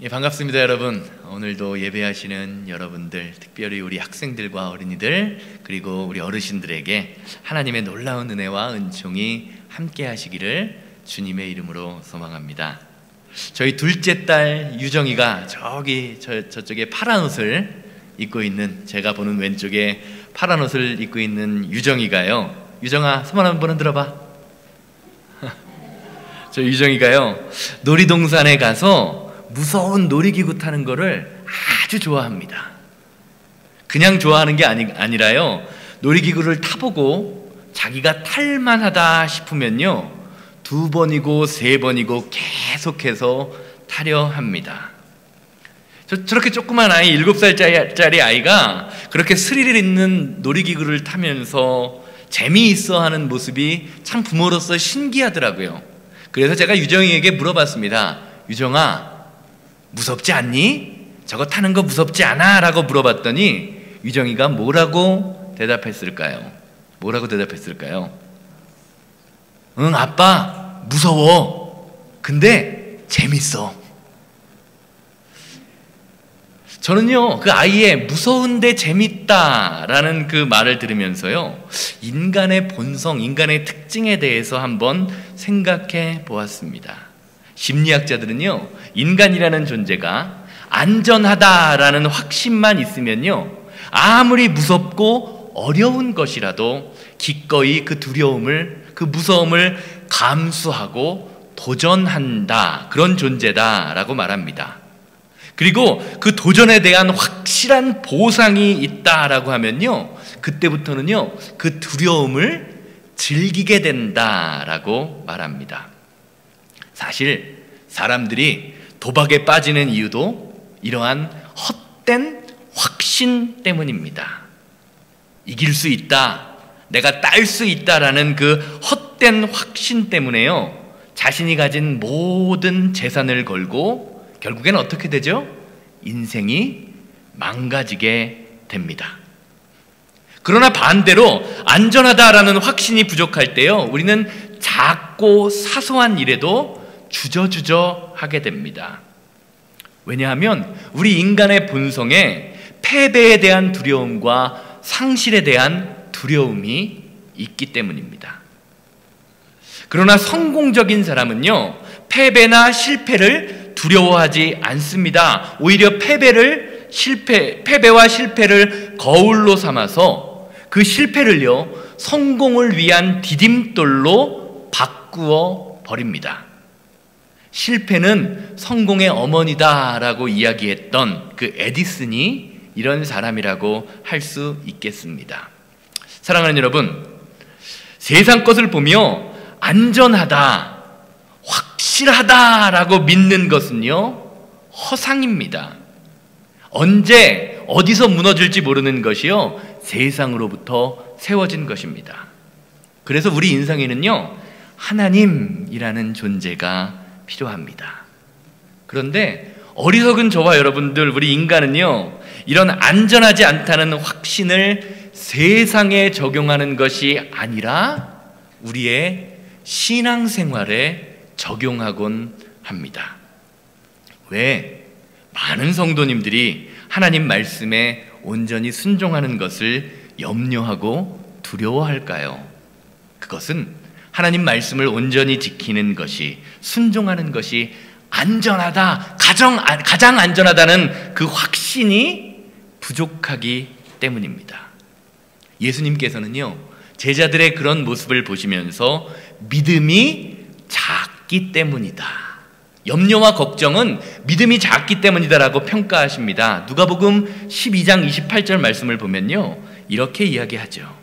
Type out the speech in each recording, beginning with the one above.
예, 반갑습니다, 여러분. 오늘도 예배하시는 여러분들, 특별히 우리 학생들과 어린이들, 그리고 우리 어르신들에게 하나님의 놀라운 은혜와 은총이 함께 하시기를 주님의 이름으로 소망합니다. 저희 둘째 딸 유정이가 저쪽에 파란 옷을 입고 있는, 제가 보는 왼쪽에 파란 옷을 입고 있는 유정이가요. 유정아, 손 한번 흔들어봐. 저 유정이가요, 놀이동산에 가서 무서운 놀이기구 타는 거를 아주 좋아합니다. 그냥 좋아하는 게 아니라요, 놀이기구를 타보고 자기가 탈만하다 싶으면요 2번이고 3번이고 계속해서 타려 합니다. 저렇게 조그만 아이, 7살짜리 아이가 그렇게 스릴 있는 놀이기구를 타면서 재미있어 하는 모습이 참 부모로서 신기하더라고요. 그래서 제가 유정이에게 물어봤습니다. 유정아, 무섭지 않니? 저거 타는 거 무섭지 않아? 라고 물어봤더니 유정이가 뭐라고 대답했을까요? 응, 아빠, 무서워. 근데 재밌어. 저는요, 그 아이의 무서운데 재밌다라는 그 말을 들으면서요, 인간의 본성, 인간의 특징에 대해서 한번 생각해 보았습니다. 심리학자들은요, 인간이라는 존재가 안전하다라는 확신만 있으면요, 아무리 무섭고 어려운 것이라도 기꺼이 그 두려움을, 그 무서움을 감수하고 도전한다, 그런 존재다라고 말합니다. 그리고 그 도전에 대한 확실한 보상이 있다라고 하면요, 그때부터는요 그 두려움을 즐기게 된다라고 말합니다. 사실 사람들이 도박에 빠지는 이유도 이러한 헛된 확신 때문입니다. 이길 수 있다, 내가 딸 수 있다라는 그 헛된 확신 때문에요, 자신이 가진 모든 재산을 걸고 결국엔 어떻게 되죠? 인생이 망가지게 됩니다. 그러나 반대로 안전하다라는 확신이 부족할 때요, 우리는 작고 사소한 일에도 주저주저 하게 됩니다. 왜냐하면 우리 인간의 본성에 패배에 대한 두려움과 상실에 대한 두려움이 있기 때문입니다. 그러나 성공적인 사람은요, 패배나 실패를 두려워하지 않습니다. 오히려 패배와 실패를 거울로 삼아서 그 실패를요, 성공을 위한 디딤돌로 바꾸어 버립니다. 실패는 성공의 어머니다라고 이야기했던 그 에디슨이 이런 사람이라고 할 수 있겠습니다. 사랑하는 여러분, 세상 것을 보며 안전하다, 확실하다라고 믿는 것은요 허상입니다. 언제 어디서 무너질지 모르는 것이요 세상으로부터 세워진 것입니다. 그래서 우리 인생에는요 하나님이라는 존재가 필요합니다. 그런데 어리석은 저와 여러분들, 우리 인간은요 이런 안전하지 않다는 확신을 세상에 적용하는 것이 아니라 우리의 신앙생활에 적용하곤 합니다. 왜 많은 성도님들이 하나님 말씀에 온전히 순종하는 것을 염려하고 두려워할까요? 그것은 하나님 말씀을 온전히 지키는 것이, 순종하는 것이 안전하다, 가장 안전하다는 그 확신이 부족하기 때문입니다. 예수님께서는요 제자들의 그런 모습을 보시면서 믿음이 작기 때문이다, 염려와 걱정은 믿음이 작기 때문이다라고 평가하십니다. 누가복음 12장 28절 말씀을 보면요 이렇게 이야기하죠.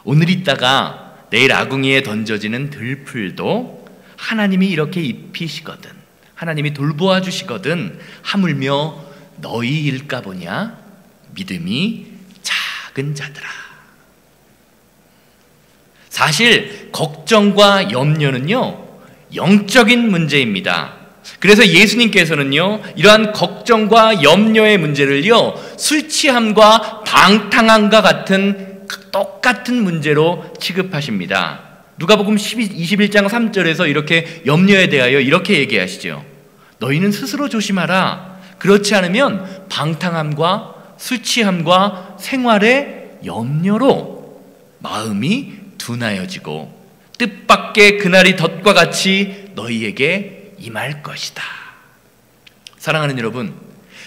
오늘 있다가 내일 아궁이에 던져지는 들풀도 하나님이 이렇게 입히시거든, 하나님이 돌보아 주시거든 하물며 너희일까 보냐, 믿음이 작은 자들아. 사실 걱정과 염려는요 영적인 문제입니다. 그래서 예수님께서는요 이러한 걱정과 염려의 문제를요 술 취함과 방탕함과 같은 똑같은 문제로 취급하십니다. 누가복음 21장 3절에서 이렇게 염려에 대하여 이렇게 얘기하시죠. 너희는 스스로 조심하라. 그렇지 않으면 방탕함과 술 취함과 생활의 염려로 마음이 둔하여지고 뜻밖의 그날이 덫과 같이 너희에게 임할 것이다. 사랑하는 여러분,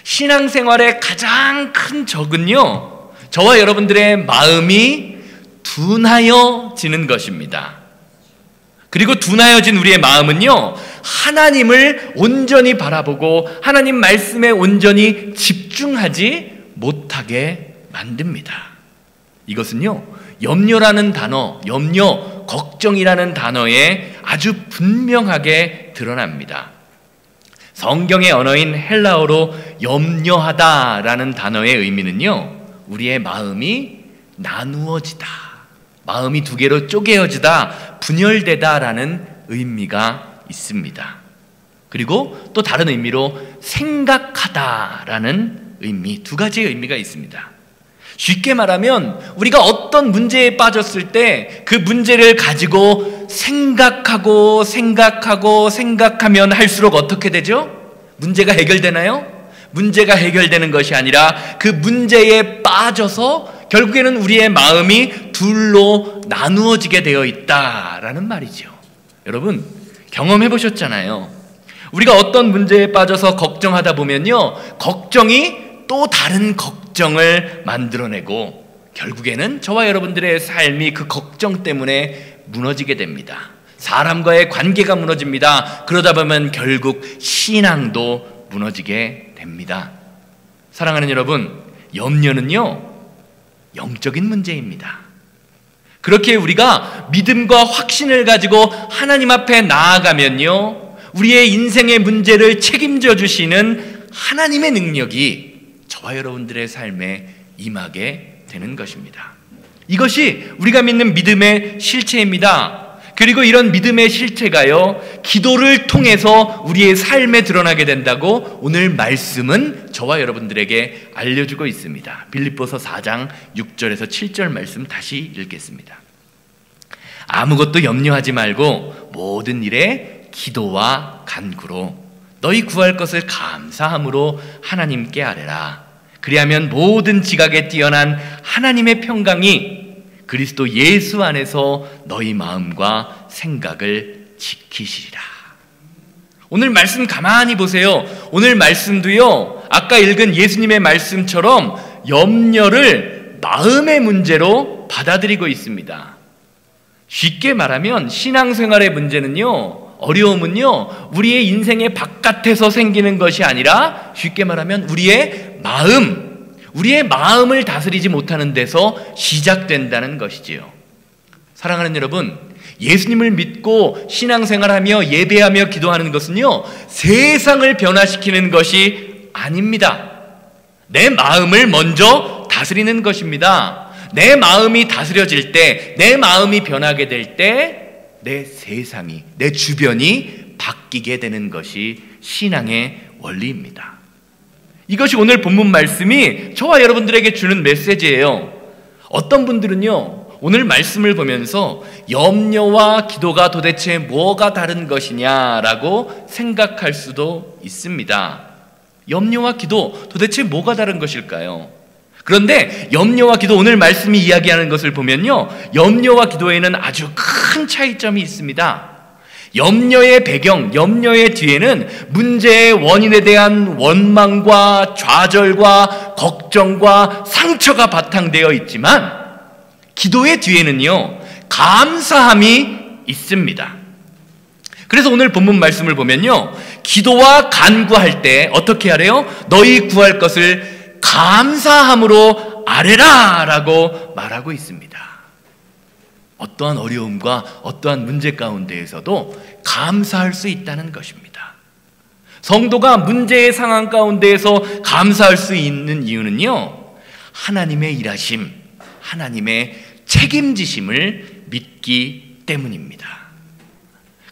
신앙생활의 가장 큰 적은요, 저와 여러분들의 마음이 둔하여지는 것입니다. 그리고 둔하여진 우리의 마음은요, 하나님을 온전히 바라보고 하나님 말씀에 온전히 집중하지 못하게 만듭니다. 이것은요, 염려라는 단어, 염려, 걱정이라는 단어에 아주 분명하게 드러납니다. 성경의 언어인 헬라어로 염려하다라는 단어의 의미는요, 우리의 마음이 나누어지다, 마음이 두 개로 쪼개어지다, 분열되다라는 의미가 있습니다. 그리고 또 다른 의미로 생각하다라는 의미, 두 가지의 의미가 있습니다. 쉽게 말하면 우리가 어떤 문제에 빠졌을 때 그 문제를 가지고 생각하면 할수록 어떻게 되죠? 문제가 해결되나요? 문제가 해결되는 것이 아니라 그 문제에 빠져서 결국에는 우리의 마음이 둘로 나누어지게 되어 있다라는 말이죠. 여러분, 경험해 보셨잖아요. 우리가 어떤 문제에 빠져서 걱정하다 보면요, 걱정이 또 다른 걱정을 만들어내고 결국에는 저와 여러분들의 삶이 그 걱정 때문에 무너지게 됩니다. 사람과의 관계가 무너집니다. 그러다 보면 결국 신앙도 무너지게 됩니다. 사랑하는 여러분, 염려는요, 영적인 문제입니다. 그렇게 우리가 믿음과 확신을 가지고 하나님 앞에 나아가면요, 우리의 인생의 문제를 책임져 주시는 하나님의 능력이 저와 여러분들의 삶에 임하게 되는 것입니다. 이것이 우리가 믿는 믿음의 실체입니다. 그리고 이런 믿음의 실체가요, 기도를 통해서 우리의 삶에 드러나게 된다고 오늘 말씀은 저와 여러분들에게 알려주고 있습니다. 빌립보서 4장 6절에서 7절 말씀 다시 읽겠습니다. 아무것도 염려하지 말고 모든 일에 기도와 간구로 너희 구할 것을 감사함으로 하나님께 아뢰라. 그리하면 모든 지각에 뛰어난 하나님의 평강이 그리스도 예수 안에서 너희 마음과 생각을 지키시리라. 오늘 말씀 가만히 보세요. 오늘 말씀도요, 아까 읽은 예수님의 말씀처럼 염려를 마음의 문제로 받아들이고 있습니다. 쉽게 말하면 신앙생활의 문제는요, 어려움은요, 우리의 인생의 바깥에서 생기는 것이 아니라 쉽게 말하면 우리의 마음을 다스리지 못하는 데서 시작된다는 것이지요. 사랑하는 여러분, 예수님을 믿고 신앙생활하며 예배하며 기도하는 것은요, 세상을 변화시키는 것이 아닙니다. 내 마음을 먼저 다스리는 것입니다. 내 마음이 다스려질 때, 내 마음이 변하게 될 때 내 세상이, 내 주변이 바뀌게 되는 것이 신앙의 원리입니다. 이것이 오늘 본문 말씀이 저와 여러분들에게 주는 메시지예요. 어떤 분들은요, 오늘 말씀을 보면서 염려와 기도가 도대체 뭐가 다른 것이냐라고 생각할 수도 있습니다. 염려와 기도 도대체 뭐가 다른 것일까요? 그런데 염려와 기도, 오늘 말씀이 이야기하는 것을 보면요, 염려와 기도에는 아주 큰 차이점이 있습니다. 염려의 배경, 염려의 뒤에는 문제의 원인에 대한 원망과 좌절과 걱정과 상처가 바탕되어 있지만 기도의 뒤에는요, 감사함이 있습니다. 그래서 오늘 본문 말씀을 보면요, 기도와 간구할 때 어떻게 하래요? 너희 구할 것을 감사함으로 아뢰라 라고 말하고 있습니다. 어떠한 어려움과 어떠한 문제 가운데에서도 감사할 수 있다는 것입니다. 성도가 문제의 상황 가운데에서 감사할 수 있는 이유는요, 하나님의 일하심, 하나님의 책임지심을 믿기 때문입니다.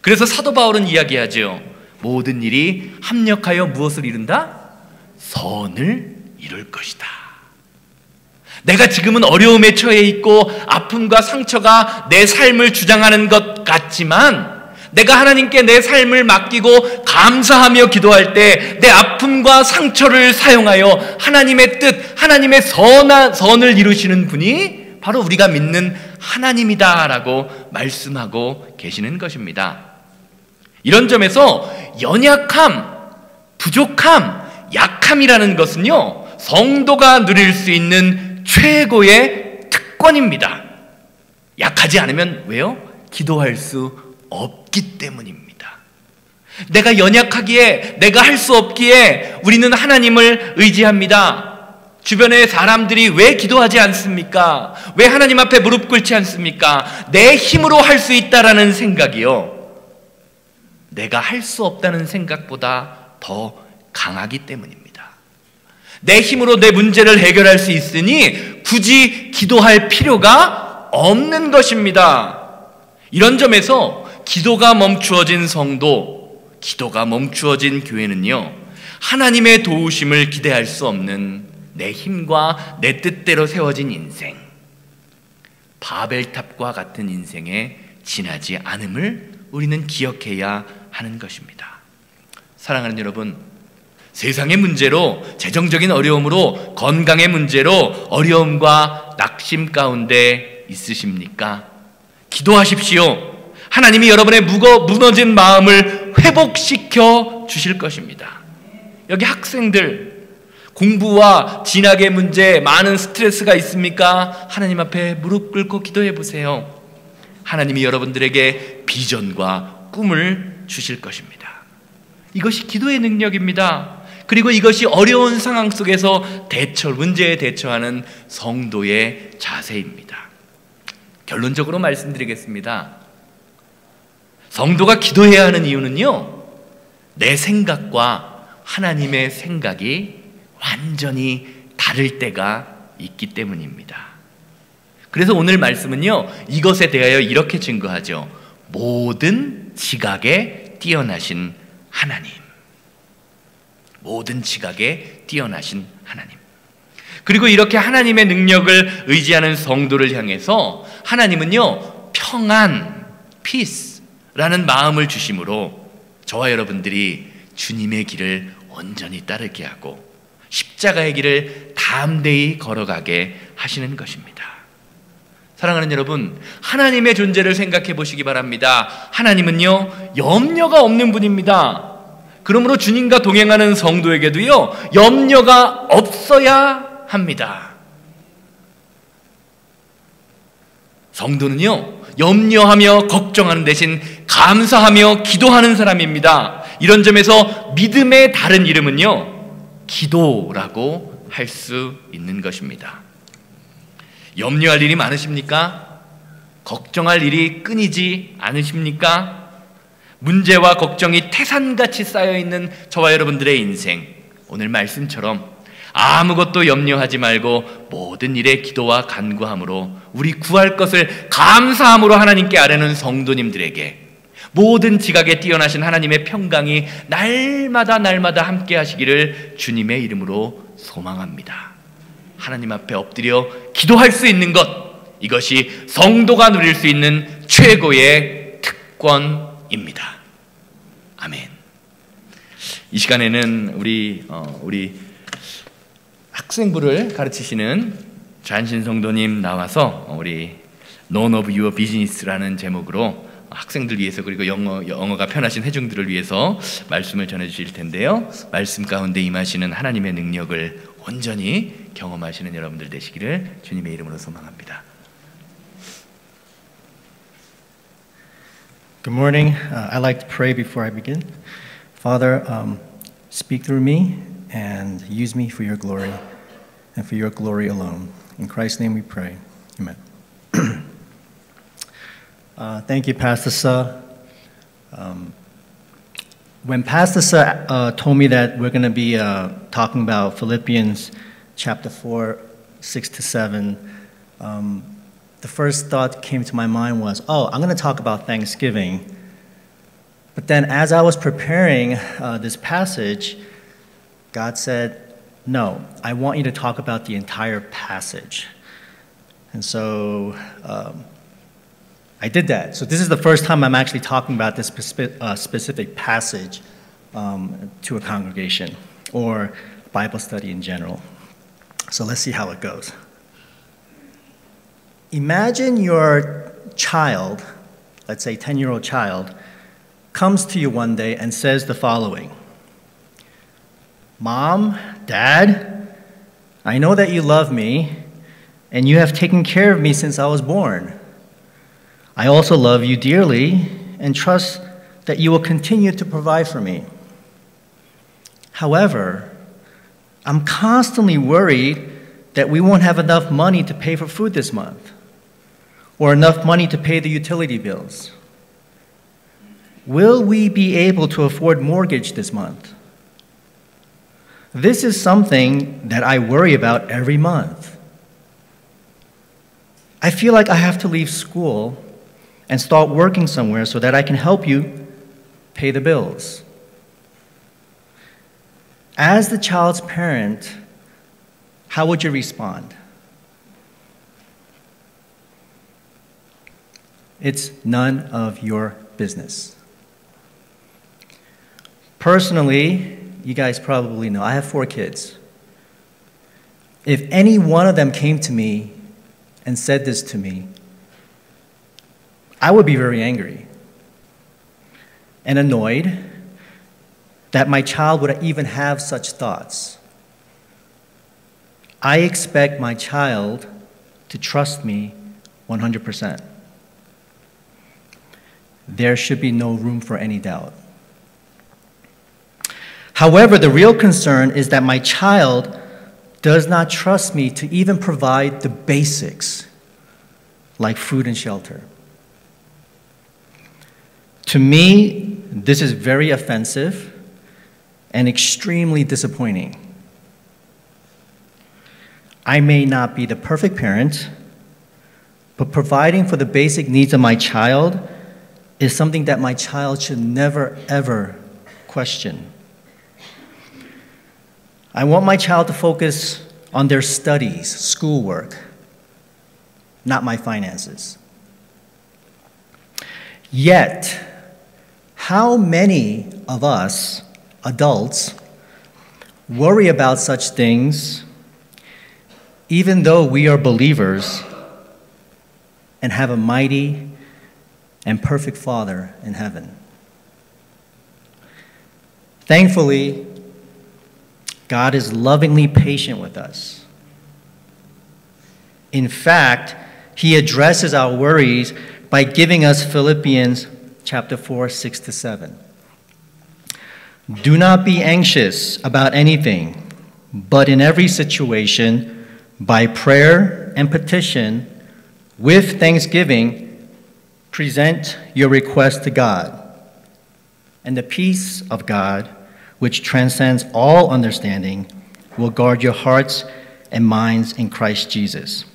그래서 사도 바울은 이야기하죠. 모든 일이 합력하여 무엇을 이룬다? 선을 이룰 것이다. 내가 지금은 어려움에 처해 있고 아픔과 상처가 내 삶을 주장하는 것 같지만 내가 하나님께 내 삶을 맡기고 감사하며 기도할 때 내 아픔과 상처를 사용하여 하나님의 뜻, 하나님의 선을 이루시는 분이 바로 우리가 믿는 하나님이다라고 말씀하고 계시는 것입니다. 이런 점에서 연약함, 부족함, 약함이라는 것은요, 성도가 누릴 수 있는 최고의 특권입니다. 약하지 않으면 왜요? 기도할 수 없기 때문입니다. 내가 연약하기에, 내가 할 수 없기에 우리는 하나님을 의지합니다. 주변의 사람들이 왜 기도하지 않습니까? 왜 하나님 앞에 무릎 꿇지 않습니까? 내 힘으로 할 수 있다라는 생각이요, 내가 할 수 없다는 생각보다 더 강하기 때문입니다. 내 힘으로 내 문제를 해결할 수 있으니 굳이 기도할 필요가 없는 것입니다. 이런 점에서 기도가 멈추어진 성도, 기도가 멈추어진 교회는요, 하나님의 도우심을 기대할 수 없는 내 힘과 내 뜻대로 세워진 인생, 바벨탑과 같은 인생에 지나지 않음을 우리는 기억해야 하는 것입니다. 사랑하는 여러분, 세상의 문제로, 재정적인 어려움으로, 건강의 문제로 어려움과 낙심 가운데 있으십니까? 기도하십시오. 하나님이 여러분의 무너진 마음을 회복시켜 주실 것입니다. 여기 학생들, 공부와 진학의 문제, 많은 스트레스가 있습니까? 하나님 앞에 무릎 꿇고 기도해 보세요. 하나님이 여러분들에게 비전과 꿈을 주실 것입니다. 이것이 기도의 능력입니다. 그리고 이것이 어려운 상황 속에서 문제에 대처하는 성도의 자세입니다. 결론적으로 말씀드리겠습니다. 성도가 기도해야 하는 이유는요, 내 생각과 하나님의 생각이 완전히 다를 때가 있기 때문입니다. 그래서 오늘 말씀은요, 이것에 대하여 이렇게 증거하죠. 모든 지각에 뛰어나신 하나님. 모든 지각에 뛰어나신 하나님. 그리고 이렇게 하나님의 능력을 의지하는 성도를 향해서 하나님은요, 평안, peace라는 마음을 주심으로 저와 여러분들이 주님의 길을 온전히 따르게 하고 십자가의 길을 담대히 걸어가게 하시는 것입니다. 사랑하는 여러분, 하나님의 존재를 생각해 보시기 바랍니다. 하나님은요, 염려가 없는 분입니다. 그러므로 주님과 동행하는 성도에게도요, 염려가 없어야 합니다. 성도는요, 염려하며 걱정하는 대신 감사하며 기도하는 사람입니다. 이런 점에서 믿음의 다른 이름은요, 기도라고 할 수 있는 것입니다. 염려할 일이 많으십니까? 걱정할 일이 끊이지 않으십니까? 문제와 걱정이 태산같이 쌓여있는 저와 여러분들의 인생, 오늘 말씀처럼 아무것도 염려하지 말고 모든 일에 기도와 간구함으로 우리 구할 것을 감사함으로 하나님께 아뢰는 성도님들에게 모든 지각에 뛰어나신 하나님의 평강이 날마다 함께 하시기를 주님의 이름으로 소망합니다. 하나님 앞에 엎드려 기도할 수 있는 것, 이것이 성도가 누릴 수 있는 최고의 특권입니다. 아멘. 이 시간에는 우리 학생부를 가르치시는 잔신 성도님 나와서 우리 None of Your Business라는 제목으로 학생들 위해서, 그리고 영어가 편하신 회중들을 위해서 말씀을 전해주실 텐데요, 말씀 가운데 임하시는 하나님의 능력을 온전히 경험하시는 여러분들 되시기를 주님의 이름으로 소망합니다. Good morning. I'd like to pray before I begin. Father, speak through me and use me for your glory and for your glory alone. In Christ's name we pray. Amen. Thank you, Pastor Suh. When Pastor Suh told me that we're going to be talking about Philippians chapter 4, 6 to 7, the first thought came to my mind was, oh, I'm going to talk about Thanksgiving. But then as I was preparing this passage, God said, no, I want you to talk about the entire passage. And so I I did that. So this is the first time I'm actually talking about this specific passage to a congregation or Bible study in general. So let's see how it goes. Imagine your child, let's say 10-year-old child, comes to you one day and says the following: Mom, Dad, I know that you love me and you have taken care of me since I was born. I also love you dearly and trust that you will continue to provide for me. However, I'm constantly worried that we won't have enough money to pay for food this month or enough money to pay the utility bills. Will we be able to afford mortgage this month? This is something that I worry about every month. I feel like I have to leave school and start working somewhere so that I can help you pay the bills. As the child's parent, how would you respond? It's none of your business. Personally, you guys probably know, I have 4 kids. If any one of them came to me and said this to me, I would be very angry and annoyed that my child would even have such thoughts. I expect my child to trust me 100%. There should be no room for any doubt. However, the real concern is that my child does not trust me to even provide the basics, like food and shelter. To me, this is very offensive and extremely disappointing. I may not be the perfect parent, but providing for the basic needs of my child is something that my child should never, ever question. I want my child to focus on their studies, schoolwork, not my finances. Yet, how many of us adults worry about such things even though we are believers and have a mighty and perfect Father in heaven? Thankfully, God is lovingly patient with us. In fact, He addresses our worries by giving us Philippians chapter 4, 6-7. Do not be anxious about anything, but in every situation, by prayer and petition, with thanksgiving, present your request to God. And the peace of God, which transcends all understanding, will guard your hearts and minds in Christ Jesus.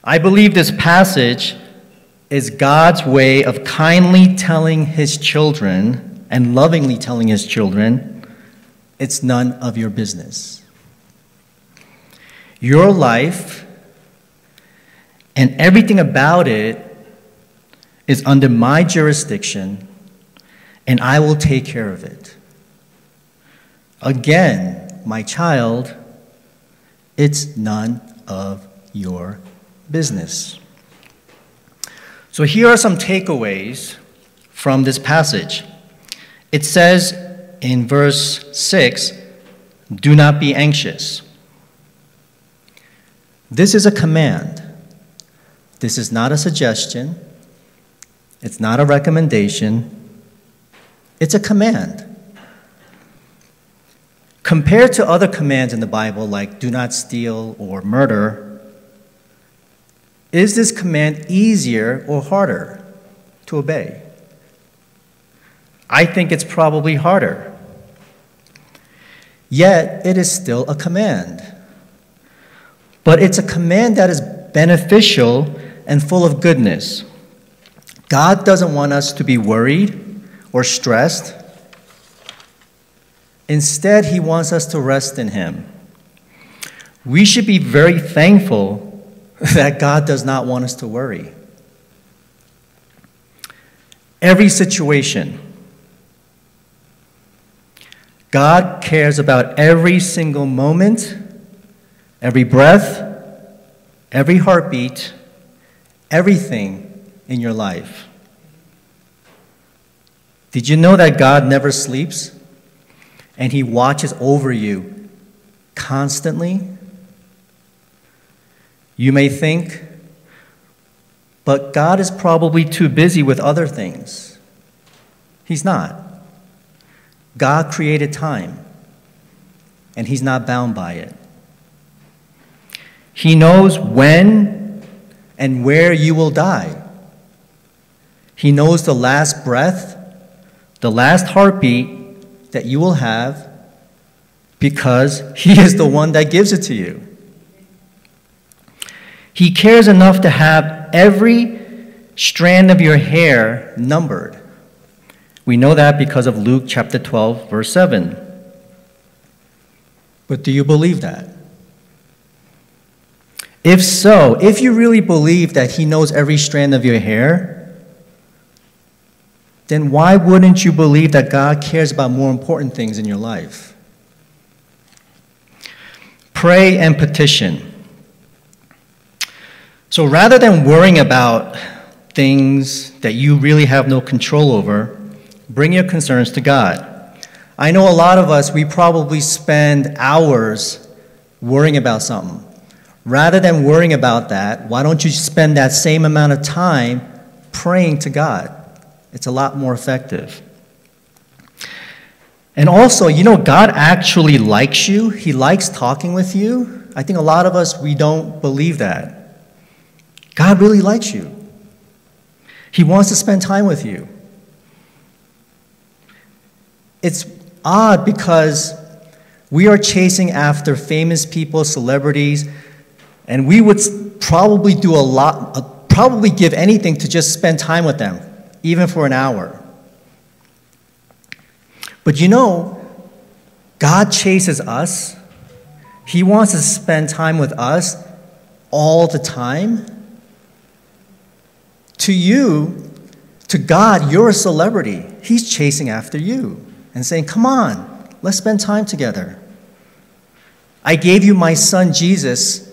I believe this passage is God's way of kindly telling His children and lovingly telling His children, it's none of your business. Your life and everything about it is under my jurisdiction, and I will take care of it. Again, my child, it's none of your business. So here are some takeaways from this passage. It says in verse 6, do not be anxious. This is a command. This is not a suggestion. It's not a recommendation. It's a command. Compared to other commands in the Bible, like do not steal or murder, is this command easier or harder to obey? I think it's probably harder. Yet, it is still a command. But it's a command that is beneficial and full of goodness. God doesn't want us to be worried or stressed. Instead, He wants us to rest in Him. We should be very thankful that God does not want us to worry. every situation. God cares about every single moment, every breath, every heartbeat, everything in your life. Did you know that God never sleeps and He watches over you constantly? You may think, but God is probably too busy with other things. He's not. God created time, and He's not bound by it. He knows when and where you will die. He knows the last breath, the last heartbeat that you will have, because He is the one that gives it to you. He cares enough to have every strand of your hair numbered. We know that because of Luke chapter 12, verse 7. But do you believe that? If so, if you really believe that He knows every strand of your hair, then why wouldn't you believe that God cares about more important things in your life? Pray and petition. So rather than worrying about things that you really have no control over, bring your concerns to God. I know a lot of us, we probably spend hours worrying about something. Rather than worrying about that, why don't you spend that same amount of time praying to God? It's a lot more effective. And also, you know, God actually likes you. He likes talking with you. I think a lot of us, we don't believe that. God really likes you. He wants to spend time with you. It's odd because we are chasing after famous people, celebrities, and we would probably do a lot, probably give anything to just spend time with them, even for an hour. But you know, God chases us. He wants to spend time with us all the time. To you, to God, you're a celebrity. He's chasing after you and saying, come on, let's spend time together. I gave you my son, Jesus,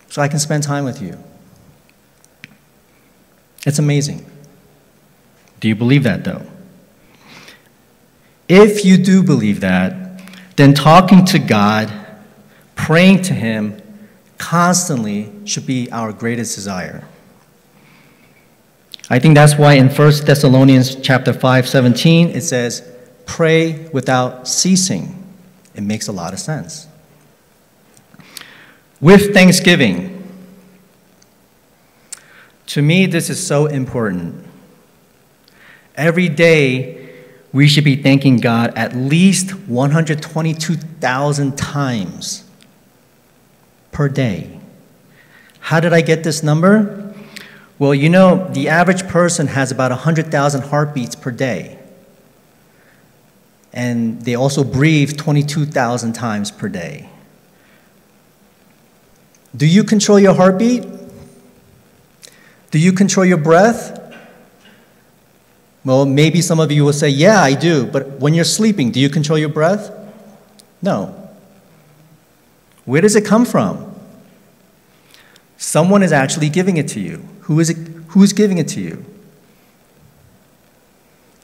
so I can spend time with you. It's amazing. Do you believe that, though? If you do believe that, then talking to God, praying to Him constantly should be our greatest desire. I think that's why in 1 Thessalonians chapter 5:17 it says, pray without ceasing. It makes a lot of sense. With thanksgiving. To me, this is so important. Every day, we should be thanking God at least 122,000 times per day. How did I get this number? Well, you know, the average person has about 100,000 heartbeats per day. And they also breathe 22,000 times per day. Do you control your heartbeat? Do you control your breath? Well, maybe some of you will say, yeah, I do. But when you're sleeping, do you control your breath? No. Where does it come from? Someone is actually giving it to you. Who is it? Who's giving it to you?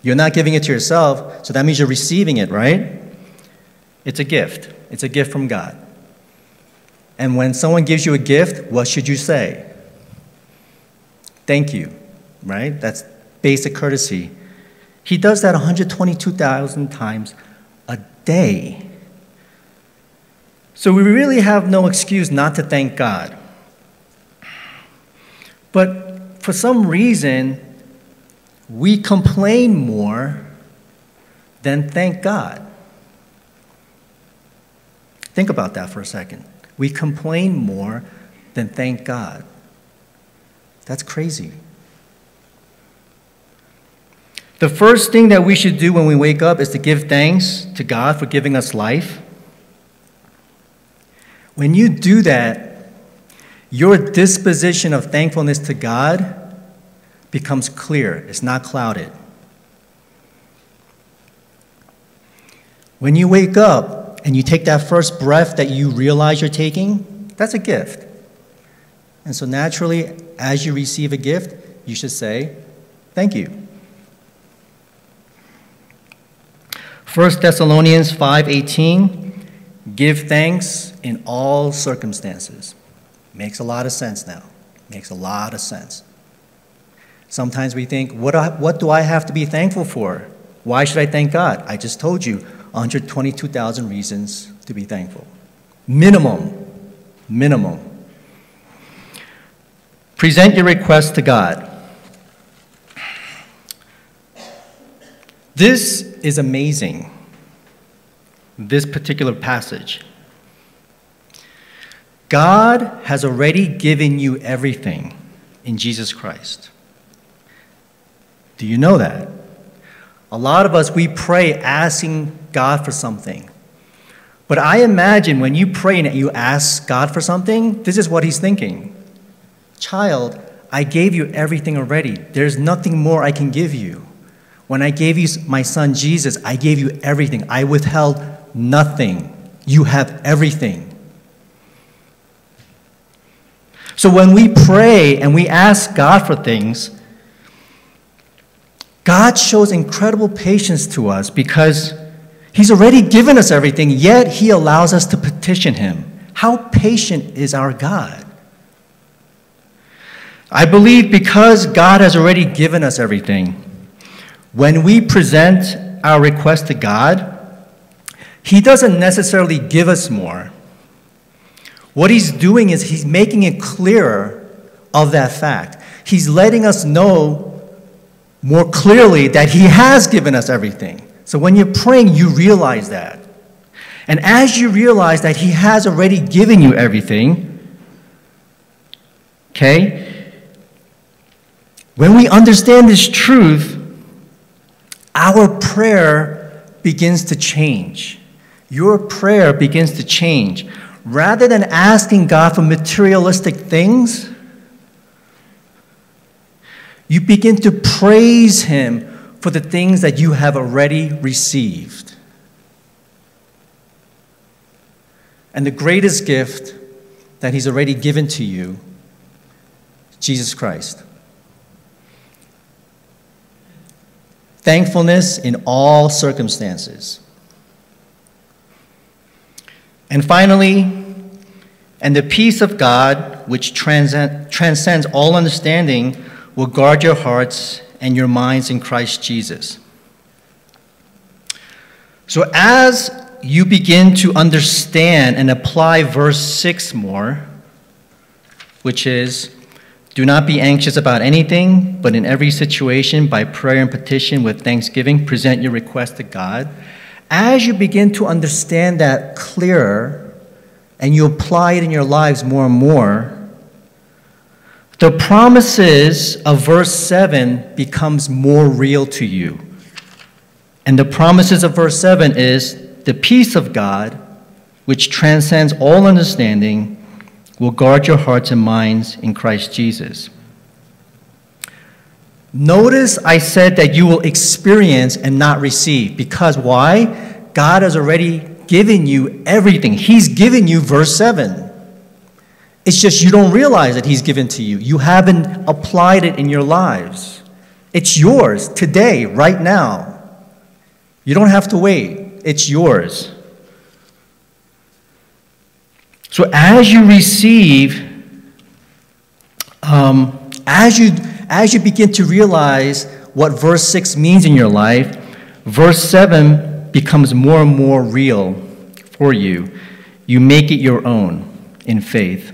You're not giving it to yourself, so that means you're receiving it, right? It's a gift. It's a gift from God. And when someone gives you a gift, what should you say? Thank you, right? That's basic courtesy. He does that 122,000 times a day. So we really have no excuse not to thank God. But for some reason, we complain more than thank God. Think about that for a second. We complain more than thank God. That's crazy. The first thing that we should do when we wake up is to give thanks to God for giving us life. When you do that, your disposition of thankfulness to God becomes clear. It's not clouded. When you wake up and you take that first breath that you realize you're taking, that's a gift. And so naturally, as you receive a gift, you should say, thank you. 1 Thessalonians 5:18, give thanks in all circumstances. Makes a lot of sense now. Makes a lot of sense. Sometimes we think, what do I have to be thankful for? Why should I thank God? I just told you, 122,000 reasons to be thankful. Minimum. Present your request to God. This is amazing, this particular passage. God has already given you everything in Jesus Christ. Do you know that? A lot of us, we pray asking God for something. But I imagine when you pray and you ask God for something, this is what he's thinking. Child, I gave you everything already. There's nothing more I can give you. When I gave you my son Jesus, I gave you everything. I withheld nothing. You have everything. So when we pray and we ask God for things, God shows incredible patience to us because he's already given us everything, yet he allows us to petition him. How patient is our God? I believe because God has already given us everything, when we present our request to God, he doesn't necessarily give us more. What he's doing is he's making it clearer of that fact. He's letting us know more clearly that he has given us everything. So when you're praying, you realize that. And as you realize that he has already given you everything, okay, when we understand this truth, our prayer begins to change. Your prayer begins to change. Rather than asking God for materialistic things, you begin to praise him for the things that you have already received. And the greatest gift that he's already given to you, Jesus Christ. Thankfulness in all circumstances. And finally, and the peace of God, which transcends all understanding, will guard your hearts and your minds in Christ Jesus. So as you begin to understand and apply verse 6 more, which is, do not be anxious about anything, but in every situation, by prayer and petition with thanksgiving, present your request to God. As you begin to understand that clearer, and you apply it in your lives more and more, the promises of verse 7 becomes more real to you. And the promises of verse 7 is, the peace of God, which transcends all understanding, will guard your hearts and minds in Christ Jesus. Notice I said that you will experience and not receive. Because why? God has already given you everything. He's given you verse 7. It's just you don't realize that he's given to you. You haven't applied it in your lives. It's yours today, right now. You don't have to wait. It's yours. So as you receive, as you begin to realize what verse 6 means in your life, verse 7 becomes more and more real for you. You make it your own in faith.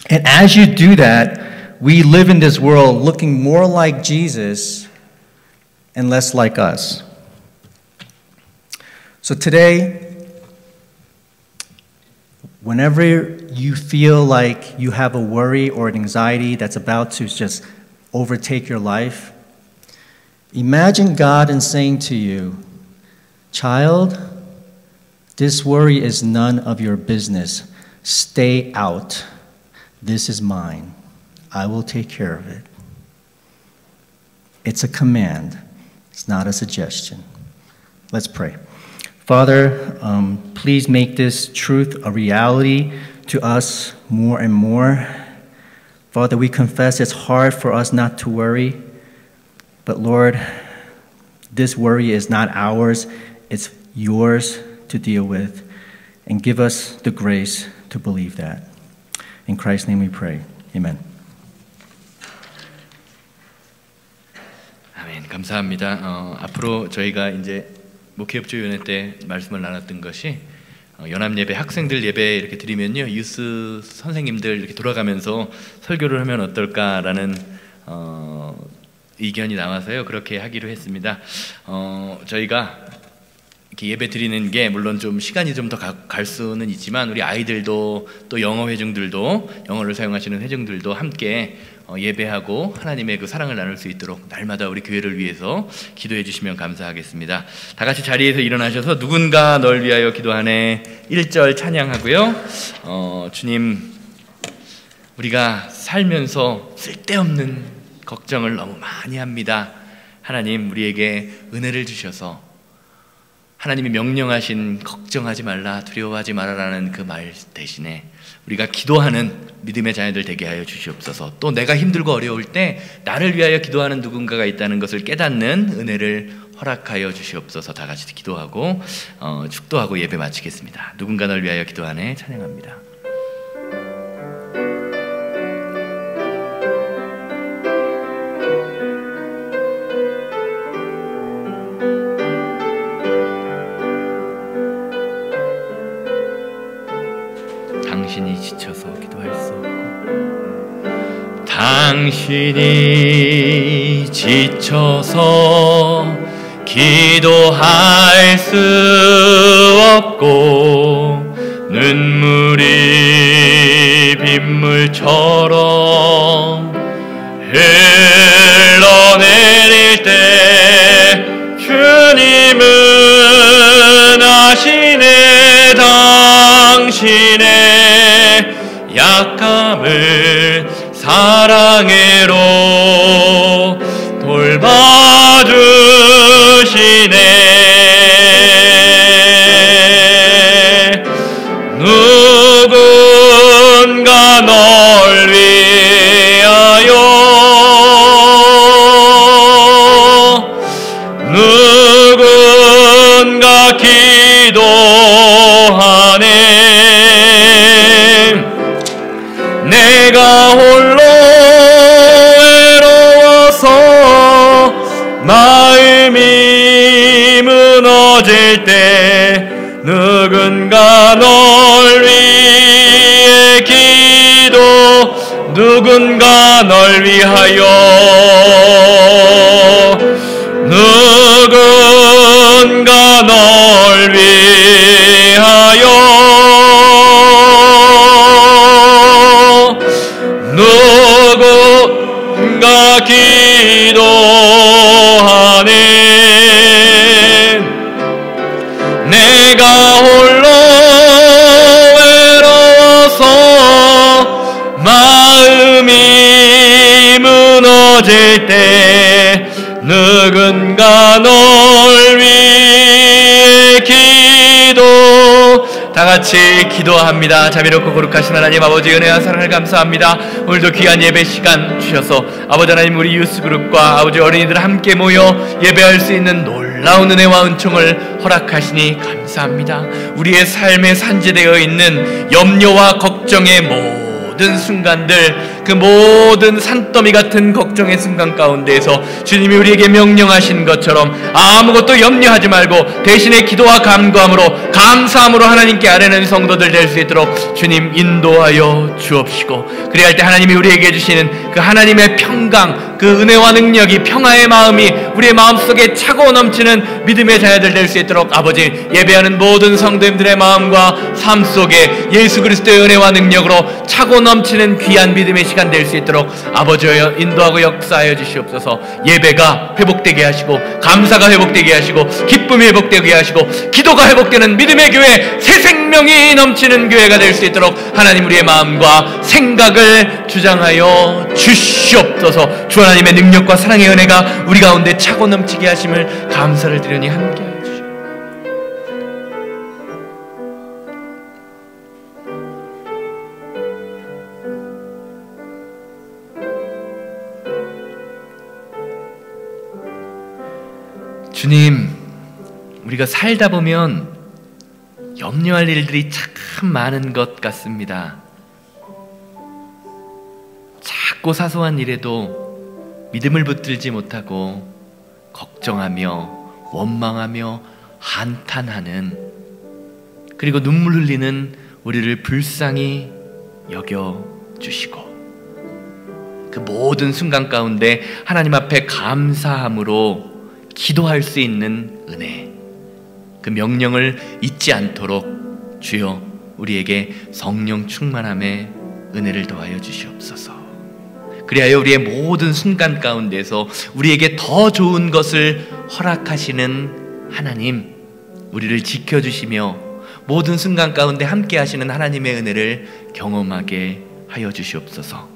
And as you do that, we live in this world looking more like Jesus and less like us. So today, whenever you feel like you have a worry or an anxiety that's about to just overtake your life, imagine God and saying to you, child, this worry is none of your business. Stay out. This is mine. I will take care of it. It's a command. It's not a suggestion. Let's pray. Father, please make this truth a reality to us more and more. Father, we confess it's hard for us not to worry, but Lord, this worry is not ours, it's yours to deal with, and give us the grace to believe that. In Christ's name we pray. Amen. 아멘. 감사합니다. 앞으로 저희가 이제 목회협조위원회 때 말씀을 나눴던 것이 연합예배, 학생들 예배 이렇게 드리면요, 유스 선생님들 이렇게 돌아가면서 설교를 하면 어떨까라는 의견이 나와서요, 그렇게 하기로 했습니다. 저희가 이렇게 예배 드리는 게 물론 좀 시간이 좀 더 갈 수는 있지만 우리 아이들도 또 영어 회중들도, 영어를 사용하시는 회중들도 함께 예배하고 하나님의 그 사랑을 나눌 수 있도록 날마다 우리 교회를 위해서 기도해 주시면 감사하겠습니다. 다 같이 자리에서 일어나셔서 누군가 널 위하여 기도하네 1절 찬양하고요. 주님, 우리가 살면서 쓸데없는 걱정을 너무 많이 합니다. 하나님, 우리에게 은혜를 주셔서 하나님이 명령하신 걱정하지 말라, 두려워하지 말아라는 그 말 대신에 우리가 기도하는 믿음의 자녀들 되게 하여 주시옵소서. 또 내가 힘들고 어려울 때 나를 위하여 기도하는 누군가가 있다는 것을 깨닫는 은혜를 허락하여 주시옵소서. 다 같이 기도하고 축도하고 예배 마치겠습니다. 누군가 널 위하여 기도하네 찬양합니다. 당신이 지쳐서 기도할 수 없고, 당신이 지쳐서 기도할 수 없고, 눈물이 빗물처럼 흘러내릴 때 주님은 아시네. 당신의 약함을 사랑으로 돌봐주시네. 누군가 널 위하여, 누군가 기도하네. 내가 홀로 외로워서 마음이 무너질 때 누군가 널 위해 기도, 누군가 널 위하여, 누군가 널 위하여, 누군가 기도하네. 내가 홀로 외로워서 마음이 무너질 때 누군가 널 위해 기도. 다 같이 기도합니다. 자비롭고 거룩하신 하나님 아버지, 은혜와 사랑을 감사합니다. 오늘도 귀한 예배 시간 주셔서 아버지 하나님, 우리 유스그룹과 아버지 어린이들 함께 모여 예배할 수 있는 놀라운 은혜와 은총을 허락하시니 감사합니다. 우리의 삶에 산재되어 있는 염려와 걱정의 모든 순간들, 그 모든 산더미 같은 걱정의 순간 가운데에서 주님이 우리에게 명령하신 것처럼 아무것도 염려하지 말고 대신에 기도와 간구함으로, 감사함으로 하나님께 아뢰는 성도들 될 수 있도록 주님 인도하여 주옵시고, 그래야 할 때 하나님이 우리에게 주시는 그 하나님의 평강, 그 은혜와 능력이, 평화의 마음이 우리의 마음속에 차고 넘치는 믿음의 자녀들 될 수 있도록 아버지, 예배하는 모든 성도님들의 마음과 삶 속에 예수 그리스도의 은혜와 능력으로 차고 넘치는 귀한 믿음의 시간 될 수 있도록 아버지여 인도하고 역사하여 주시옵소서. 예배가 회복되게 하시고, 감사가 회복되게 하시고, 기쁨이 회복되게 하시고, 기도가 회복되는 믿음의 교회, 새 생명이 넘치는 교회가 될 수 있도록 하나님 우리의 마음과 생각을 주장하여 주시옵소서. 주 하나님의 능력과 사랑의 은혜가 우리 가운데 차고 넘치게 하심을 감사를 드리니 함께하여 주시옵소서. 주님, 우리가 살다 보면 염려할 일들이 참 많은 것 같습니다. 작고 사소한 일에도 믿음을 붙들지 못하고 걱정하며 원망하며 한탄하는, 그리고 눈물 흘리는 우리를 불쌍히 여겨주시고 그 모든 순간 가운데 하나님 앞에 감사함으로 기도할 수 있는 은혜, 그 명령을 잊지 않도록 주여 우리에게 성령 충만함의 은혜를 더하여 주시옵소서. 그리하여 우리의 모든 순간 가운데서 우리에게 더 좋은 것을 허락하시는 하나님, 우리를 지켜주시며 모든 순간 가운데 함께 하시는 하나님의 은혜를 경험하게 하여 주시옵소서.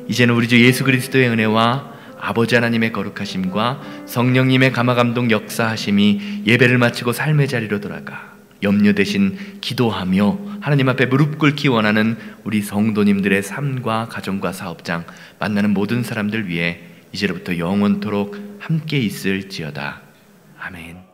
이제는 우리 주 예수 그리스도의 은혜와 아버지 하나님의 거룩하심과 성령님의 감화감동 역사하심이 예배를 마치고 삶의 자리로 돌아가 염려 대신 기도하며 하나님 앞에 무릎 꿇기 원하는 우리 성도님들의 삶과 가정과 사업장, 만나는 모든 사람들 위해 이제로부터 영원토록 함께 있을지어다. 아멘.